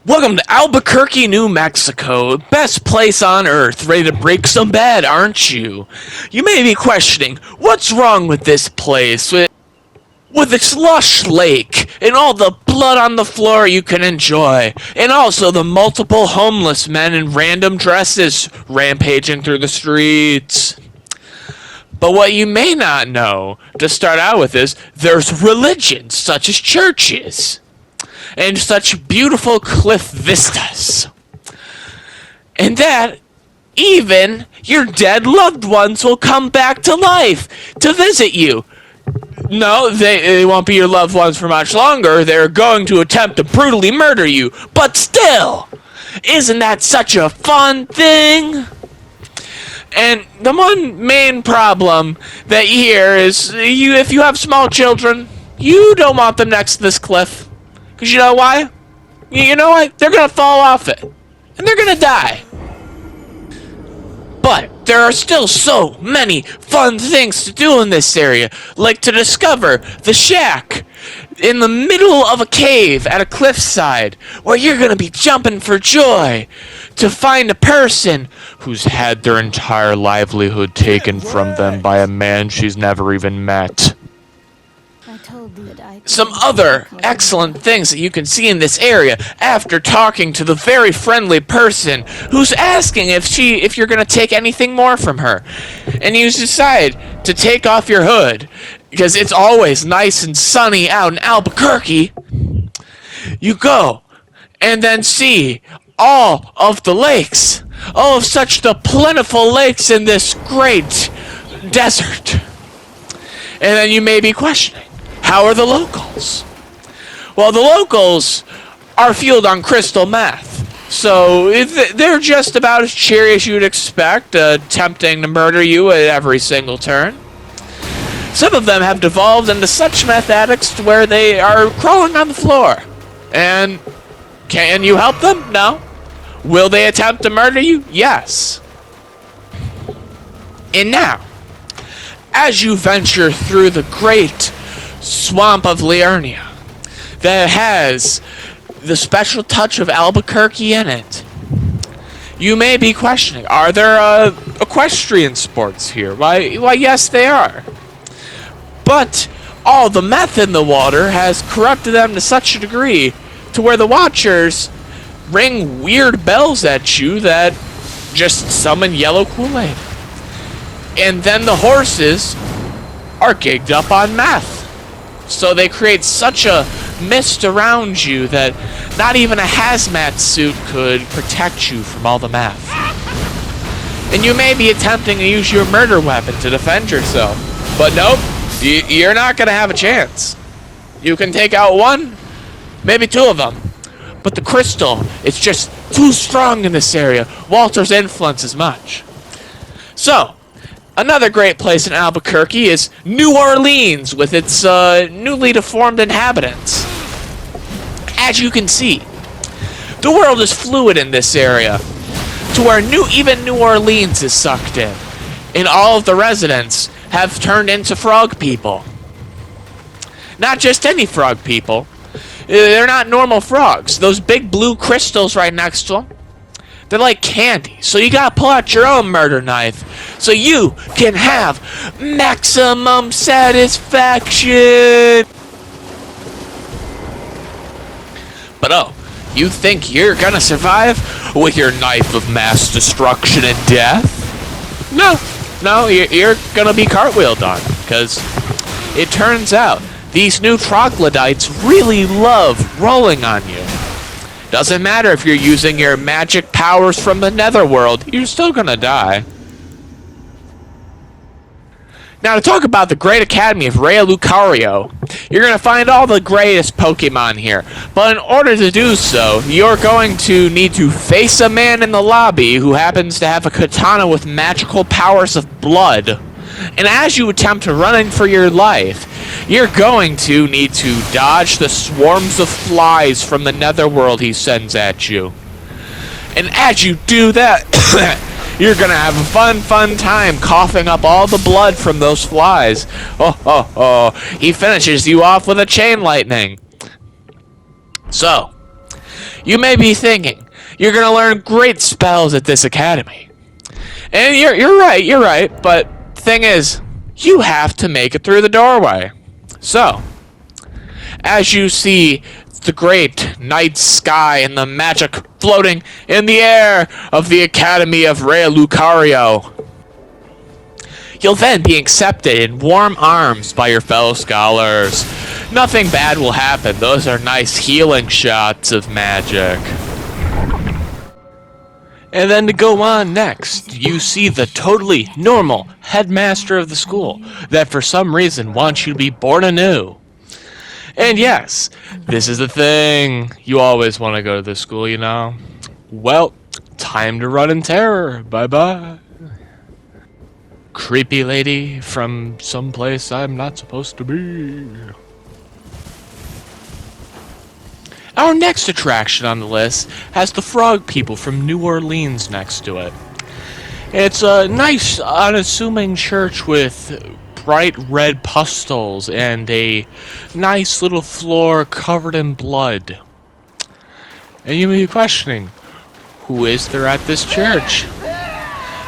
Welcome to Albuquerque, New Mexico. Best place on earth. Ready to break some bad, aren't you? You may be questioning, what's wrong with this place? With its lush lake, and all the blood on the floor you can enjoy, and also the multiple homeless men in random dresses rampaging through the streets. But what you may not know, to start out with, is there's religions, such as churches, and such beautiful cliff vistas. And that even your dead loved ones will come back to life to visit you. No, they won't be your loved ones for much longer. They're going to attempt to brutally murder you. But still, isn't that such a fun thing? And the one main problem that you hear is if you have small children, you don't want them next to this cliff. Because you know why? You know what? They're going to fall off it. And they're going to die. But there are still so many fun things to do in this area. Like to discover the shack in the middle of a cave at a cliffside. Where you're going to be jumping for joy. To find a person who's had their entire livelihood taken from them by a man she's never even met. Some other excellent things that you can see in this area after talking to the very friendly person who's asking if you're going to take anything more from her. And you decide to take off your hood because it's always nice and sunny out in Albuquerque. You go and then see all of the lakes. All of such the plentiful lakes in this great desert. And then you may be questioning, how are the locals? Well, the locals are fueled on crystal meth. So they're just about as cheery as you'd expect, attempting to murder you at every single turn. Some of them have devolved into such meth addicts to where they are crawling on the floor. And can you help them? No. Will they attempt to murder you? Yes. And now, as you venture through the great swamp of Liurnia that has the special touch of Albuquerque in it, you may be questioning, are there equestrian sports here? Why, yes, they are. But all the meth in the water has corrupted them to such a degree to where the watchers ring weird bells at you that just summon yellow Kool-Aid. And then the horses are gigged up on meth. So they create such a mist around you that not even a hazmat suit could protect you from all the meth. And you may be attempting to use your murder weapon to defend yourself. But nope, you're not going to have a chance. You can take out one, maybe two of them. But the crystal is just too strong in this area. Walter's influence is much. So, another great place in Albuquerque is New Orleans with its newly deformed inhabitants. As you can see, the world is fluid in this area, to where even New Orleans is sucked in, and all of the residents have turned into frog people. Not just any frog people. They're not normal frogs. Those big blue crystals right next to them, they're like candy. So you gotta pull out your own murder knife so you can have maximum satisfaction. But you think you're gonna survive with your knife of mass destruction and death? No, you're gonna be cartwheeled on, because it turns out these new troglodytes really love rolling on you. Doesn't matter if you're using your magic powers from the netherworld, you're still gonna die. Now to talk about the Great Academy of Raya Lucario, you're gonna find all the greatest Pokemon here. But in order to do so, you're going to need to face a man in the lobby who happens to have a katana with magical powers of blood. And as you attempt to run in for your life, you're going to need to dodge the swarms of flies from the netherworld he sends at you. And as you do that, you're gonna have a fun time coughing up all the blood from those flies. He finishes you off with a chain lightning. So, You may be thinking, you're going to learn great spells at this academy. And you're right, but the thing is, you have to make it through the doorway. So, as you see the great night sky and the magic floating in the air of the Academy of Rey Lucario, you'll then be accepted in warm arms by your fellow scholars. Nothing bad will happen. Those are nice healing shots of magic. And then to go on next, you see the totally normal headmaster of the school that for some reason wants you to be born anew. And yes, this is the thing. You always want to go to this school, you know. Well, time to run in terror. Bye-bye. Creepy lady from someplace I'm not supposed to be. Our next attraction on the list has the frog people from New Orleans next to it. It's a nice, unassuming church with bright red pastels and a nice little floor covered in blood. And you may be questioning, who is there at this church?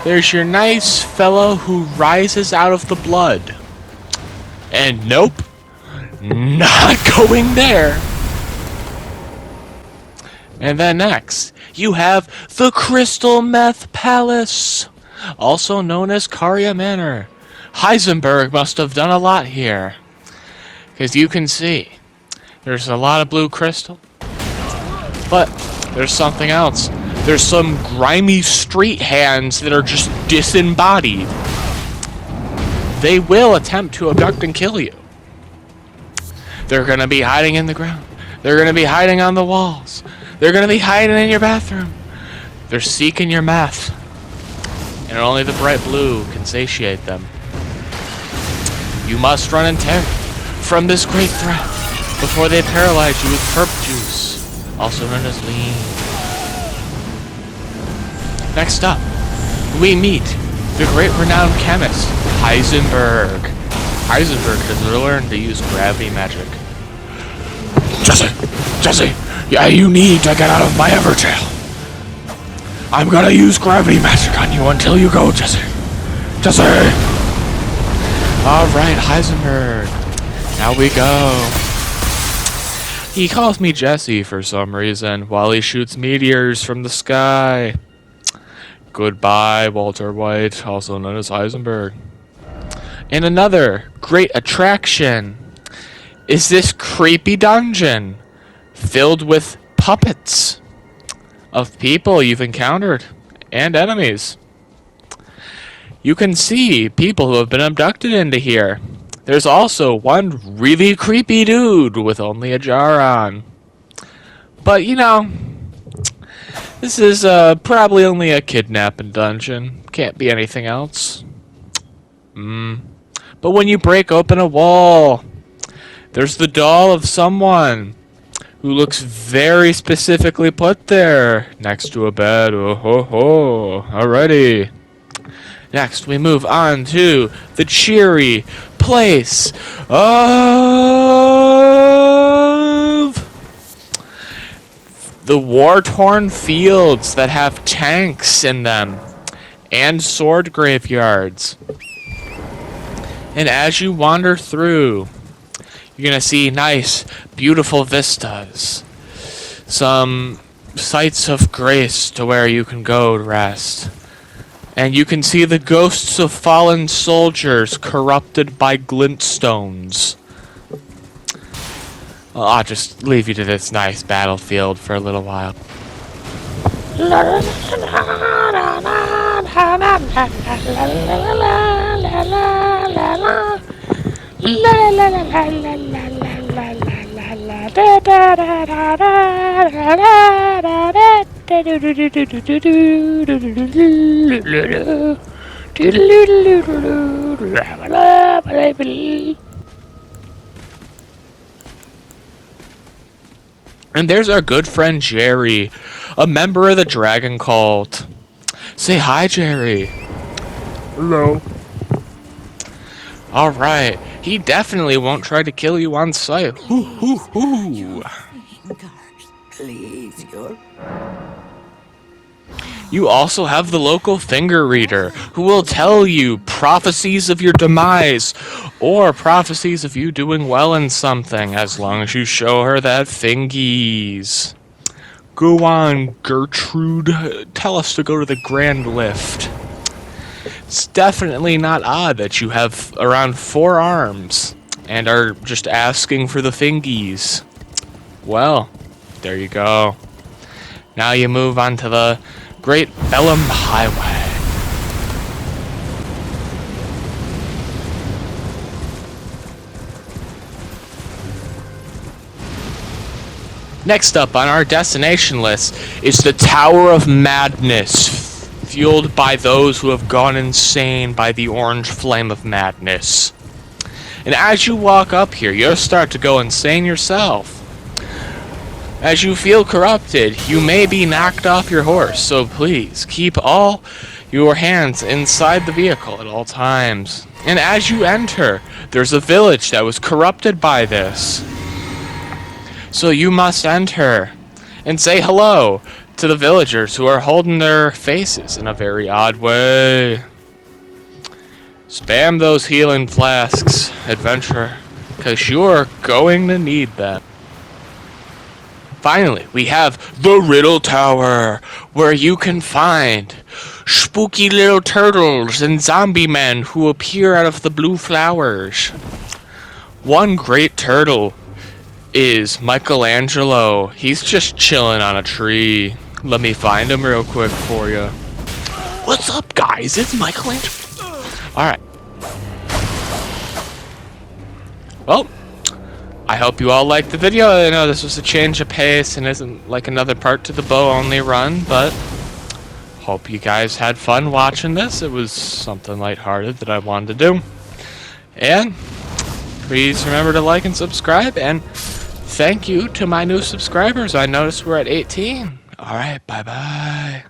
There's your nice fellow who rises out of the blood. And nope, not going there. And then next, you have the Crystal Meth Palace, also known as Caria Manor. Heisenberg must have done a lot here, because you can see there's a lot of blue crystal, but there's something else. There's some grimy street hands that are just disembodied. They will attempt to abduct and kill you. They're going to be hiding in the ground. They're going to be hiding on the walls. They're going to be hiding in your bathroom. They're seeking your meth. And only the bright blue can satiate them. You must run in terror from this great threat before they paralyze you with perp juice, also known as lean. Next up, we meet the great renowned chemist, Heisenberg. Heisenberg has learned to use gravity magic. Jesse, yeah, you need to get out of my Evertail. I'm gonna use gravity magic on you until you go, Jesse. Alright, Heisenberg. Now we go. He calls me Jesse for some reason while he shoots meteors from the sky. Goodbye, Walter White, also known as Heisenberg. And another great attraction is this creepy dungeon filled with puppets of people you've encountered and enemies. You can see people who have been abducted into here. There's also one really creepy dude with only a jar on. But, you know, this is probably only a kidnapping dungeon. Can't be anything else. But when you break open a wall, there's the doll of someone who looks very specifically put there next to a bed. Oh ho ho. Alrighty. Next, we move on to the cheery place of the war-torn fields that have tanks in them and sword graveyards. And as you wander through, you're going to see nice, beautiful vistas. Some sites of grace to where you can go to rest. And you can see the ghosts of fallen soldiers corrupted by glintstones. Well, I'll just leave you to this nice battlefield for a little while. And there's our good friend Jerry, a member of the Dragon Cult. Say hi, Jerry. Hello. Alright, he definitely won't try to kill you on sight. Hoo hoo hoo. Please, your You also have the local finger reader, who will tell you prophecies of your demise, or prophecies of you doing well in something, as long as you show her that fingies. Go on, Gertrude. Tell us to go to the grand lift. It's definitely not odd that you have around 4 arms, and are just asking for the fingies. Well, there you go. Now you move on to the Great Bellum Highway. Next up on our destination list is the Tower of Madness, fueled by those who have gone insane by the orange flame of madness. And as you walk up here, you'll start to go insane yourself. As you feel corrupted, you may be knocked off your horse, so please keep all your hands inside the vehicle at all times. And as you enter, there's a village that was corrupted by this. So you must enter and say hello to the villagers who are holding their faces in a very odd way. Spam those healing flasks, adventurer, because you're going to need them. Finally, we have the Riddle Tower, where you can find spooky little turtles and zombie men who appear out of the blue flowers. One great turtle is Michelangelo. He's just chilling on a tree. Let me find him real quick for you. What's up, guys? It's Michelangelo. Alright. Well, I hope you all liked the video. I know this was a change of pace and isn't like another part to the bow only run, but hope you guys had fun watching this. It was something lighthearted that I wanted to do. And please remember to like and subscribe, and thank you to my new subscribers. I noticed we're at 18. Alright, bye-bye.